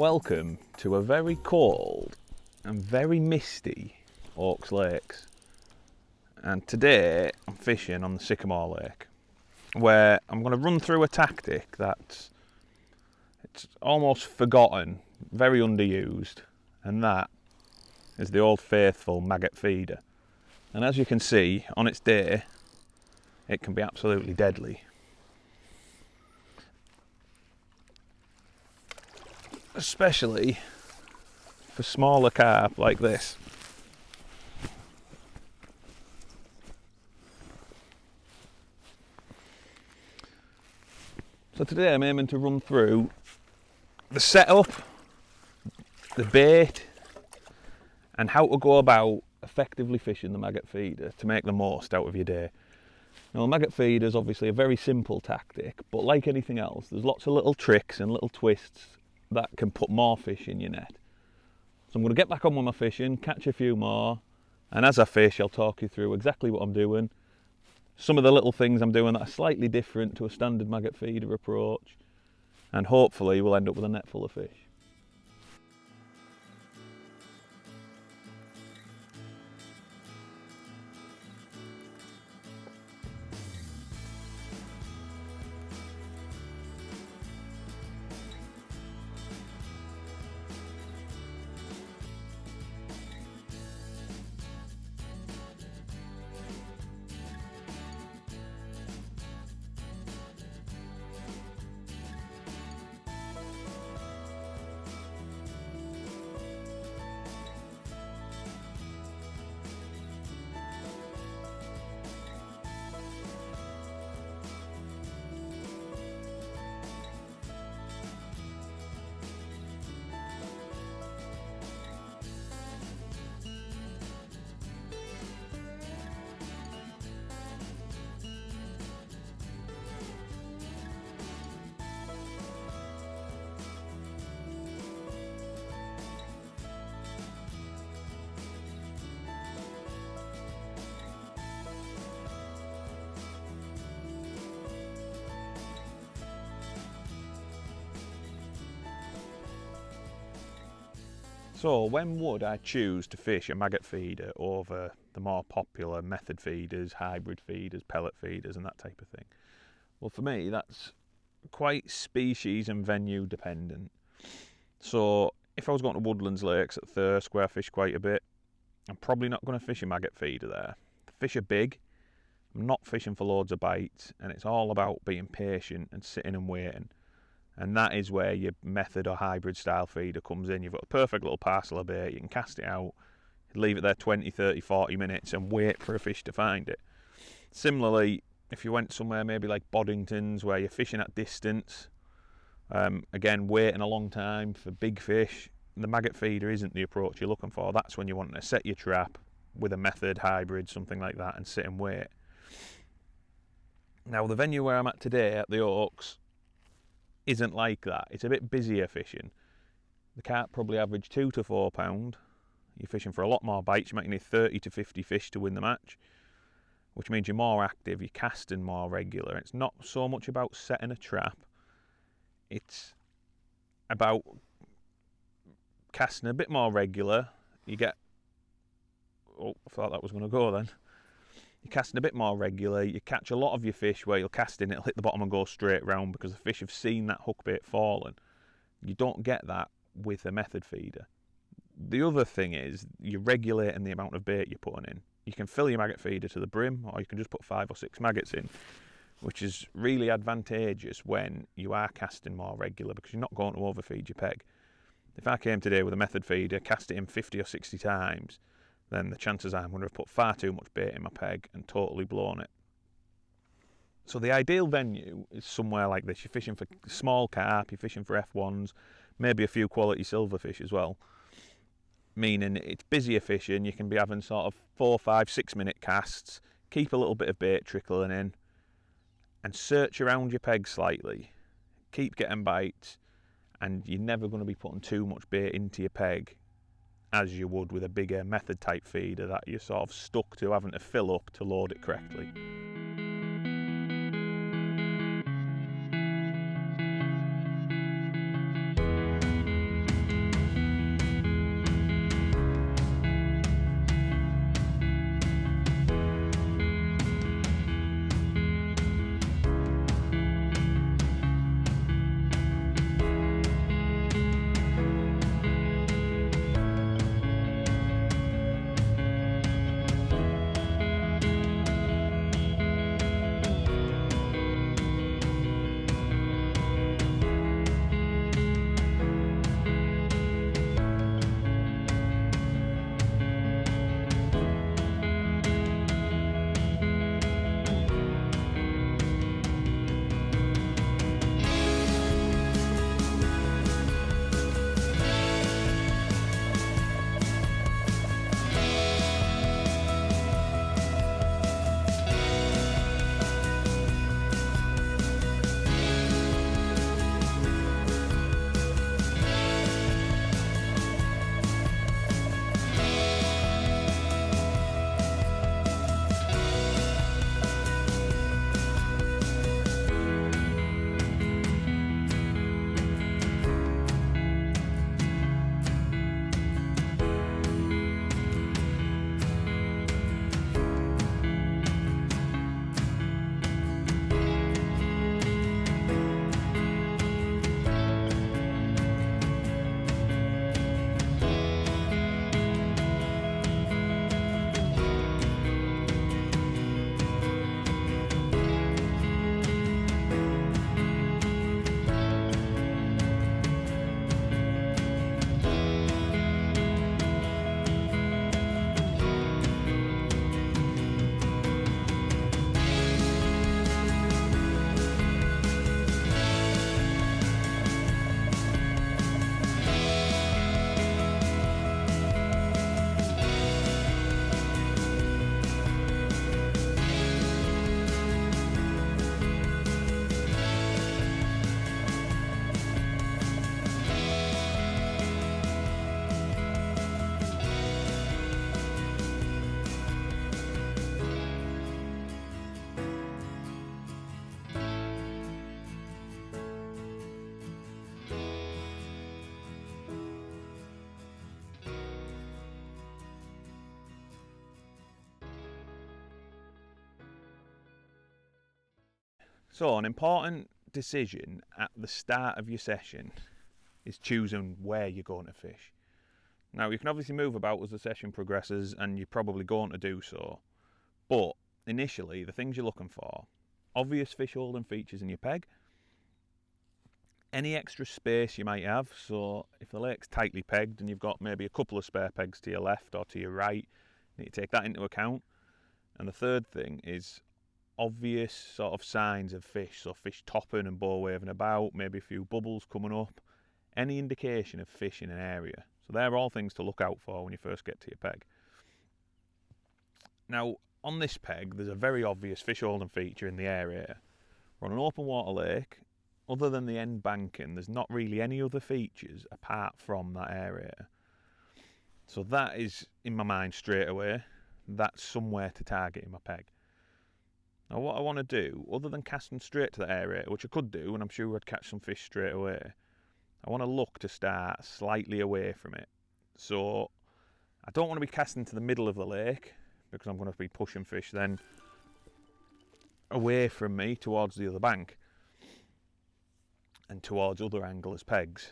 Welcome to a very cold and very misty Oaks Lakes, and today I'm fishing on the Sycamore Lake, where I'm going to run through a tactic that's almost forgotten, very underused, and that is the old faithful maggot feeder. And as you can see, on its day it can be absolutely deadly. Especially for smaller carp like this. So today I'm aiming to run through the setup, the bait, and how to go about effectively fishing the maggot feeder to make the most out of your day. Now, the maggot feeder is obviously a very simple tactic, but like anything else, there's lots of little tricks and little twists that can put more fish in your net. So I'm going to get back on with my fishing, catch a few more, and as I fish I'll talk you through exactly what I'm doing, some of the little things I'm doing that are slightly different to a standard maggot feeder approach, and hopefully we'll end up with a net full of fish. So when would I choose to fish a maggot feeder over the more popular method feeders, hybrid feeders, pellet feeders and that type of thing? Well, for me that's quite species and venue dependent. So if I was going to Woodlands Lakes at Thirsk, where I fish quite a bit, I'm probably not going to fish a maggot feeder there. The fish are big, I'm not fishing for loads of bites, and it's all about being patient and sitting and waiting. And that is where your method or hybrid style feeder comes in. You've got a perfect little parcel of bait, you can cast it out, leave it there 20, 30, 40 minutes and wait for a fish to find it. Similarly, if you went somewhere maybe like Boddington's where you're fishing at distance, again waiting a long time for big fish, the maggot feeder isn't the approach you're looking for. That's when you want to set your trap with a method, hybrid, something like that, and sit and wait. Now the venue where I'm at today at the Oaks isn't like that. It's a bit busier fishing. The carp probably average 2 to 4 pound. You're fishing for a lot more bites. You might need 30 to 50 fish to win the match, which means you're more active, you're casting more regular. It's not so much about setting a trap, it's about casting a bit more regular. You get, oh, I thought that was going to go then. You're casting a bit more regular, you catch a lot of your fish where you'll cast in, it'll hit the bottom and go straight round because the fish have seen that hook bait falling. You don't get that with a method feeder. The other thing is you're regulating the amount of bait you're putting in. You can fill your maggot feeder to the brim, or you can just put 5 or 6 maggots in, which is really advantageous when you are casting more regular because you're not going to overfeed your peg. If I came today with a method feeder, cast it in 50 or 60 times, then the chances are I'm going to have put far too much bait in my peg and totally blown it. So the ideal venue is somewhere like this. You're fishing for small carp, you're fishing for F1s, maybe a few quality silverfish as well. Meaning it's busier fishing, you can be having sort of 4, 5, 6 minute casts, keep a little bit of bait trickling in, and search around your peg slightly. Keep getting bites, and you're never going to be putting too much bait into your peg as you would with a bigger method type feeder that you're sort of stuck to having to fill up to load it correctly. So an important decision at the start of your session is choosing where you're going to fish. Now, you can obviously move about as the session progresses, and you're probably going to do so. But initially, the things you're looking for: obvious fish holding features in your peg, any extra space you might have. So if the lake's tightly pegged and you've got maybe a couple of spare pegs to your left or to your right, you need to take that into account. And the third thing is obvious sort of signs of fish. So fish topping and bow waving about, maybe a few bubbles coming up, any indication of fish in an area. So they're all things to look out for when you first get to your peg. Now, on this peg, there's a very obvious fish holding feature in the area. We're on an open water lake. Other than the end banking, there's not really any other features apart from that area. So that is, in my mind straight away, that's somewhere to target in my peg. Now what I want to do, other than casting straight to that area, which I could do, and I'm sure I'd catch some fish straight away, I want to look to start slightly away from it. So I don't want to be casting to the middle of the lake, because I'm going to be pushing fish then away from me towards the other bank and towards other anglers' pegs.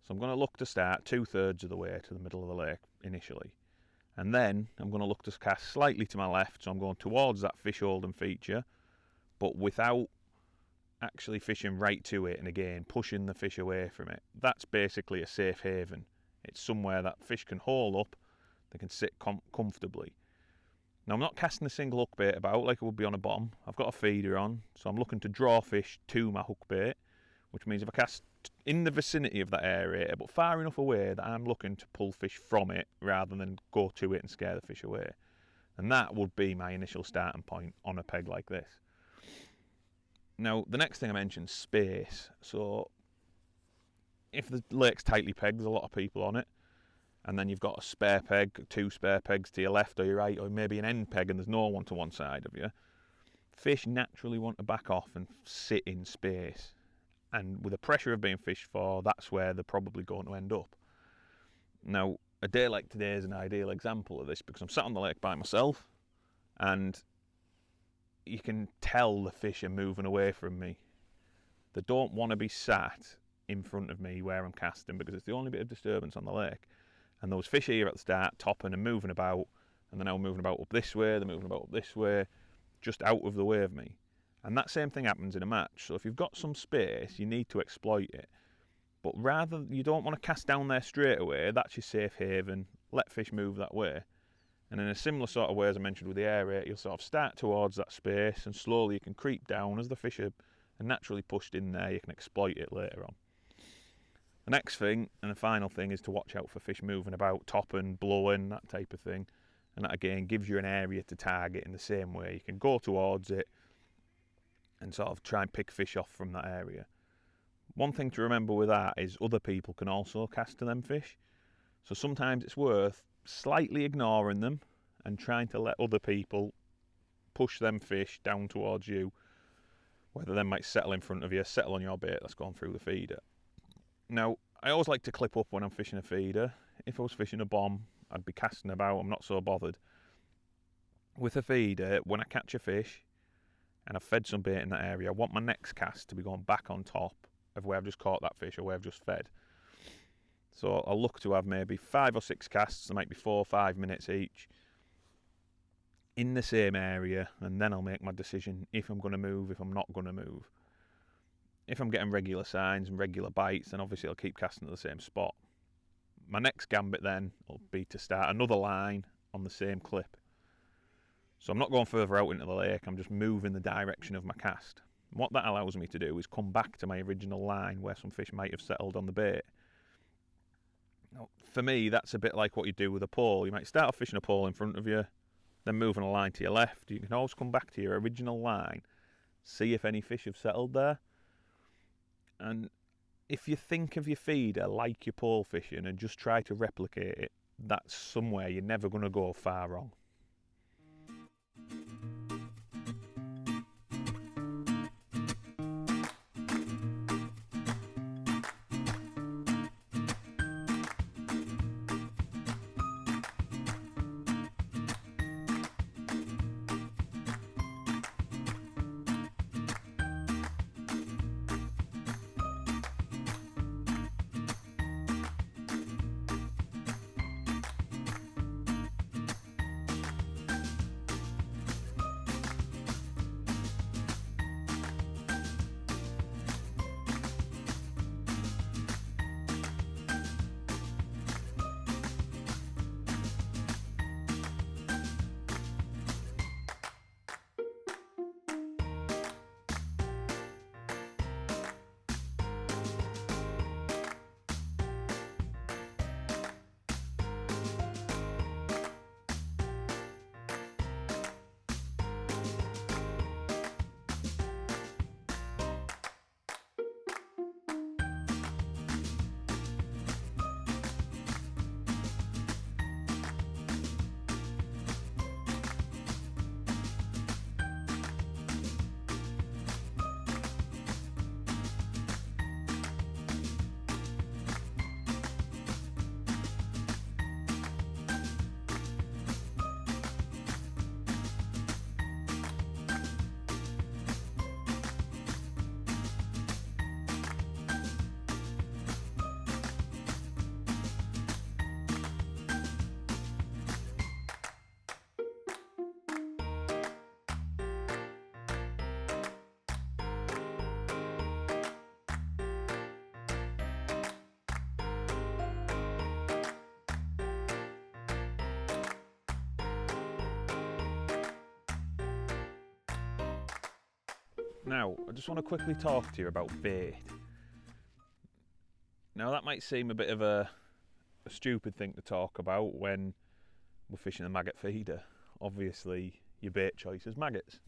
So I'm going to look to start 2/3 of the way to the middle of the lake initially, and then I'm going to look to cast slightly to my left, so I'm going towards that fish holding feature, but without actually fishing right to it, and again pushing the fish away from it. That's basically a safe haven. It's somewhere that fish can haul up, they can sit comfortably. Now, I'm not casting a single hook bait about like it would be on a bottom. I've got a feeder on, so I'm looking to draw fish to my hook bait, which means if I cast in the vicinity of that area, but far enough away that I'm looking to pull fish from it rather than go to it and scare the fish away. And that would be my initial starting point on a peg like this. Now, the next thing I mentioned, space. So if the lake's tightly pegged, there's a lot of people on it, and then you've got a spare peg, 2 spare pegs to your left or your right, or maybe an end peg and there's no one to one side of you, fish naturally want to back off and sit in space. And with the pressure of being fished for, that's where they're probably going to end up. Now, a day like today is an ideal example of this, because I'm sat on the lake by myself, and you can tell the fish are moving away from me. They don't want to be sat in front of me where I'm casting, because it's the only bit of disturbance on the lake. And those fish here at the start, topping and moving about, and they're now moving about up this way, they're moving about up this way, just out of the way of me. And that same thing happens in a match. So if you've got some space, you need to exploit it. But rather, you don't want to cast down there straight away. That's your safe haven. Let fish move that way. And in a similar sort of way as I mentioned with the area, you'll sort of start towards that space, and slowly you can creep down. As the fish are naturally pushed in there, you can exploit it later on. The next thing, and the final thing, is to watch out for fish moving about, topping, blowing, that type of thing. And that again gives you an area to target in the same way. You can go towards it and sort of try and pick fish off from that area. One thing to remember with that is other people can also cast to them fish. So sometimes it's worth slightly ignoring them and trying to let other people push them fish down towards you, whether they might settle in front of you, settle on your bait that's gone through the feeder. Now, I always like to clip up when I'm fishing a feeder. If I was fishing a bomb, I'd be casting about, I'm not so bothered. With a feeder, when I catch a fish and I've fed some bait in that area, I want my next cast to be going back on top of where I've just caught that fish or where I've just fed. So I'll look to have maybe 5 or 6 casts, there might be 4 or 5 minutes each, in the same area, and then I'll make my decision if I'm going to move, if I'm not going to move. If I'm getting regular signs and regular bites, then obviously I'll keep casting at the same spot. My next gambit then will be to start another line on the same clip. So I'm not going further out into the lake, I'm just moving the direction of my cast. What that allows me to do is come back to my original line where some fish might have settled on the bait. Now, for me, that's a bit like what you do with a pole. You might start off fishing a pole in front of you, then moving a line to your left. You can always come back to your original line, see if any fish have settled there. And if you think of your feeder like your pole fishing and just try to replicate it, that's somewhere you're never going to go far wrong. Now, I just want to quickly talk to you about bait. Now, that might seem a bit of a stupid thing to talk about when we're fishing a maggot feeder. Obviously, your bait choice is maggots.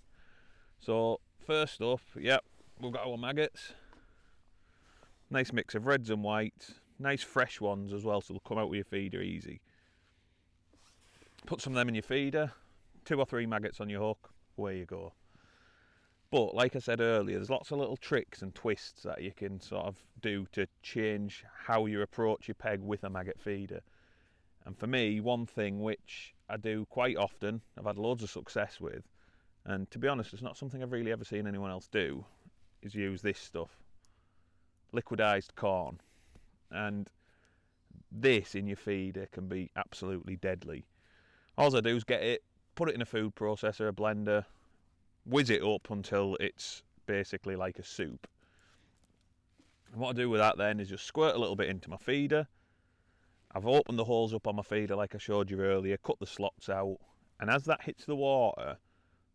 So, first up, yep, we've got our maggots. Nice mix of reds and whites. Nice fresh ones as well, so they'll come out with your feeder easy. Put some of them in your feeder, 2 or 3 maggots on your hook, away you go. But like I said earlier, there's lots of little tricks and twists that you can sort of do to change how you approach your peg with a maggot feeder. And for me, one thing which I do quite often, I've had loads of success with, and to be honest, it's not something I've really ever seen anyone else do, is use this stuff. Liquidised corn. And this in your feeder can be absolutely deadly. All I do is get it, put it in a food processor, a blender, whiz it up until it's basically like a soup. And what I do with that then is just squirt a little bit into my feeder. I've opened the holes up on my feeder like I showed you earlier, cut the slots out, and as that hits the water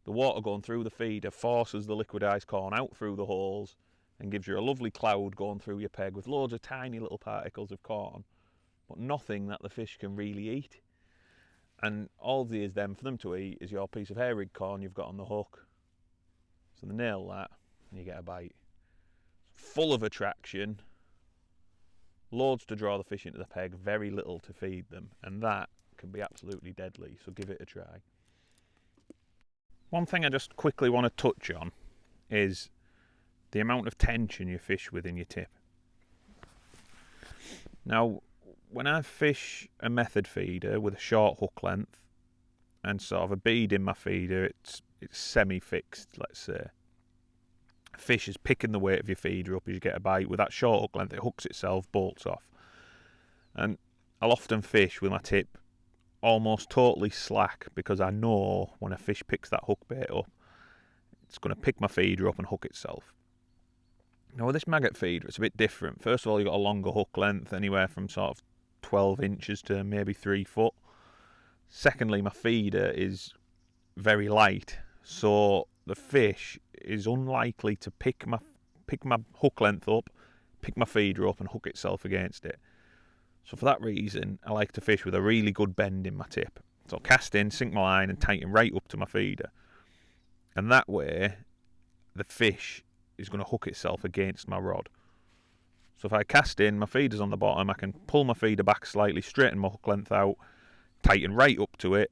going through the feeder forces the liquidised corn out through the holes and gives you a lovely cloud going through your peg with loads of tiny little particles of corn, but nothing that the fish can really eat. And all there is then for them to eat is your piece of hair rig corn you've got on the hook. So they nail that and you get a bite. Full of attraction, loads to draw the fish into the peg, very little to feed them, and that can be absolutely deadly, so give it a try. One thing I just quickly want to touch on is the amount of tension you fish with in your tip. Now, when I fish a method feeder with a short hook length and sort of a bead in my feeder, it's semi-fixed, let's say. Fish is picking the weight of your feeder up as you get a bite. With that short hook length, it hooks itself, bolts off. And I'll often fish with my tip almost totally slack because I know when a fish picks that hook bait up, it's going to pick my feeder up and hook itself. Now with this maggot feeder, it's a bit different. First of all, you've got a longer hook length, anywhere from sort of 12 inches to maybe 3 foot. Secondly, my feeder is very light, so the fish is unlikely to pick my hook length up, pick my feeder up and hook itself against it. So for that reason, I like to fish with a really good bend in my tip. So I'll cast in, sink my line and tighten right up to my feeder. And that way, the fish is going to hook itself against my rod. So if I cast in, my feeder's on the bottom, I can pull my feeder back slightly, straighten my hook length out, tighten right up to it.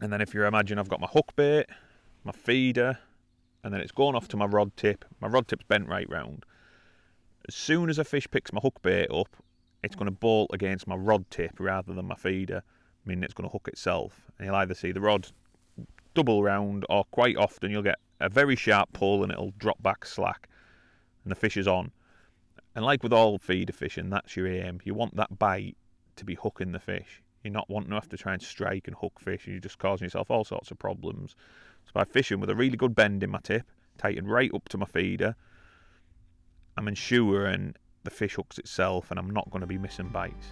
And then if you imagine I've got my hook bait, my feeder, and then it's going off to my rod tip. My rod tip's bent right round. As soon as a fish picks my hook bait up, it's going to bolt against my rod tip rather than my feeder, meaning it's going to hook itself. And you'll either see the rod double round, or quite often you'll get a very sharp pull and it'll drop back slack, and the fish is on. And like with all feeder fishing, that's your aim. You want that bite to be hooking the fish. You're not wanting to have to try and strike and hook fish, and you're just causing yourself all sorts of problems. So by fishing with a really good bend in my tip, tighten right up to my feeder, I'm ensuring the fish hooks itself and I'm not going to be missing bites.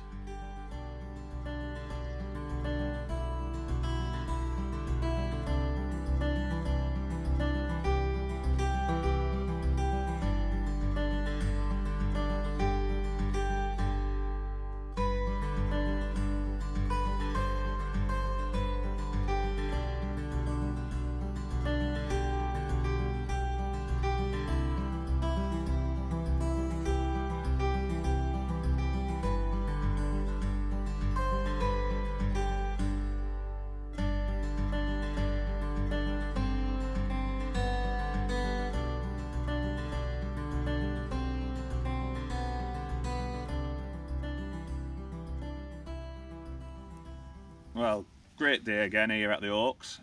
Well, great day again here at the Oaks.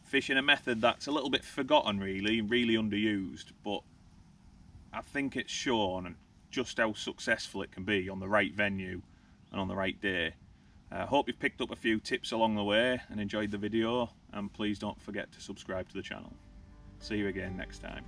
Fishing a method that's a little bit forgotten really underused, but I think it's shown just how successful it can be on the right venue and on the right day. I hope you've picked up a few tips along the way and enjoyed the video, and please don't forget to subscribe to the channel. See you again next time.